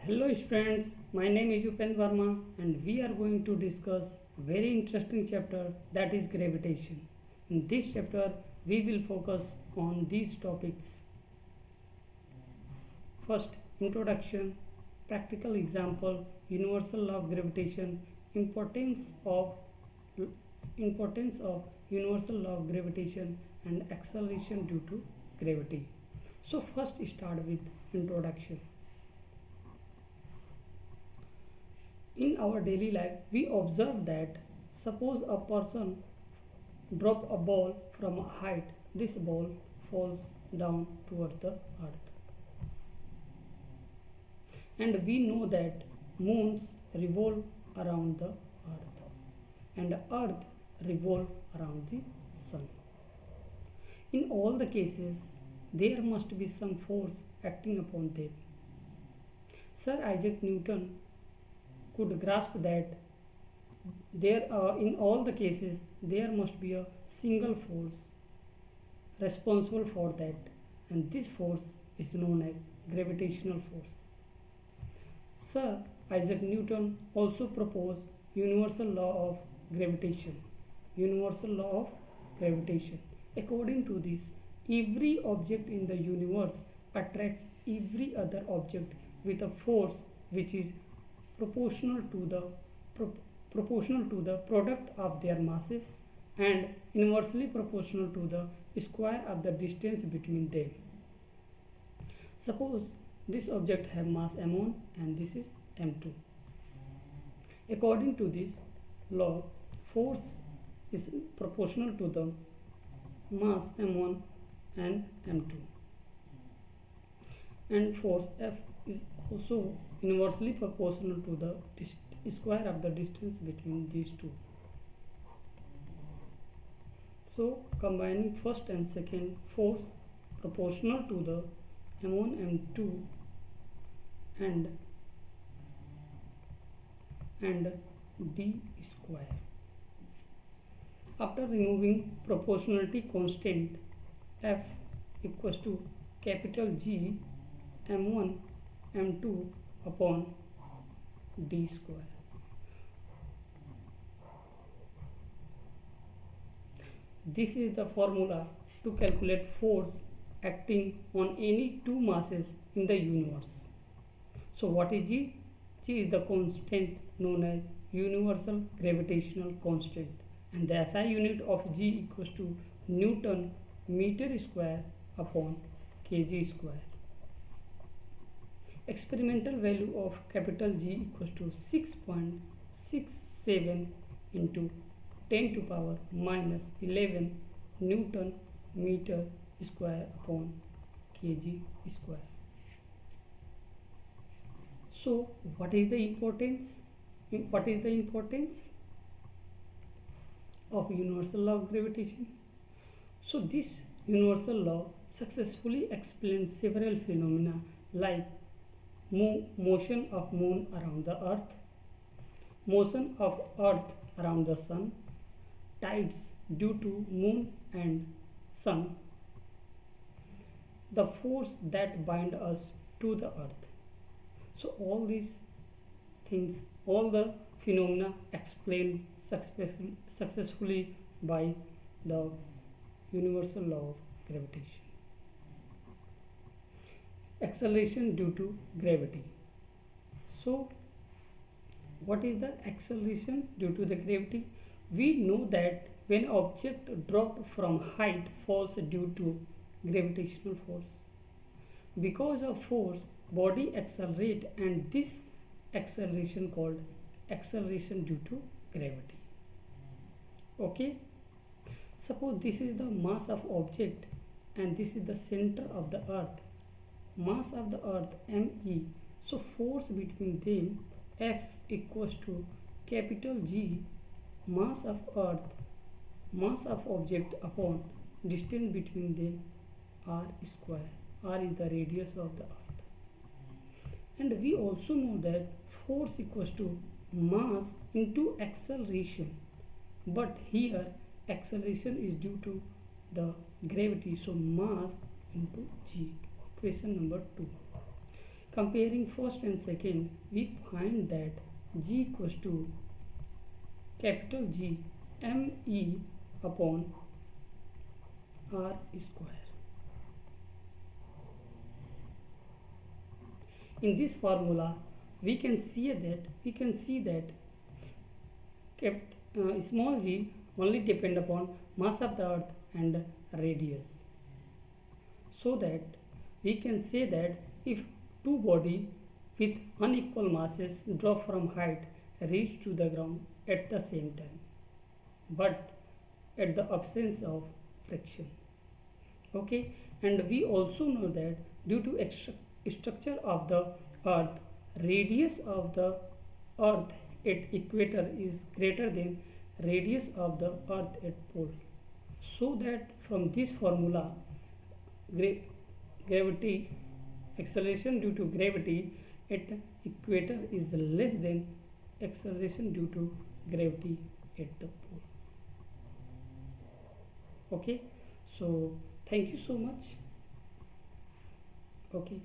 Hello students, my name is Upen Verma and we are going to discuss a very interesting chapter, that is gravitation. In this chapter we will focus on these topics. First, introduction, practical example, universal law of gravitation, importance of universal law of gravitation and acceleration due to gravity. So first start with introduction. In our daily life, we observe that suppose a person drop a ball from a height, this ball falls down towards the earth. And we know that moons revolve around the earth and earth revolve around the sun. In all the cases, there must be some force acting upon them. Sir Isaac Newton could grasp that in all the cases there must be a single force responsible for that, and this force is known as gravitational force. Sir Isaac Newton also proposed universal law of gravitation. Universal law of gravitation. According to this, every object in the universe attracts every other object with a force which is proportional to the product of their masses and inversely proportional to the square of the distance between them. Suppose this object have mass m1 and this is m2. According to this law, force is proportional to the mass m1 and m2, and force F is also inversely proportional to the square of the distance between these two. So combining first and second, force proportional to the m1 m2 and d square. After removing proportionality constant, F equals to capital G m1 m2 upon d square. This is the formula to calculate force acting on any two masses in the universe. So what is G? G is the constant known as universal gravitational constant, and the SI unit of G equals to Newton meter square upon kg square. Experimental value of capital G equals to 6.67 into 10 to power minus 11 Newton meter square upon kg square. So what is the importance? What is the importance of universal law of gravitation? So this universal law successfully explains several phenomena like motion of moon around the earth, motion of earth around the sun, tides due to moon and sun, the force that bind us to the earth. So all these things, all the phenomena explained successfully by the universal law of gravitation. Acceleration due to gravity. So what is the acceleration due to the gravity? We know that when object dropped from height falls due to gravitational force. Because of force, body accelerate, and this acceleration called acceleration due to gravity. Okay, suppose this is the mass of object and this is the center of the earth. Mass of the earth me, so force between them F equals to capital G mass of earth, mass of object upon distance between them r square. R is the radius of the earth. And we also know that force equals to mass into acceleration, but here acceleration is due to the gravity, so mass into g. Question number 2. Comparing first and second, we find that G equals to capital G m e upon r square. In this formula, we can see that small g only depend upon mass of the earth and radius. So that we can say that if two body with unequal masses drop from height reach to the ground at the same time, but at the absence of friction. Okay, and we also know that due to structure of the earth, radius of the earth at equator is greater than radius of the earth at pole. So that from this formula, gravity, acceleration due to gravity at equator is less than acceleration due to gravity at the pole. Okay, so thank you so much. Okay.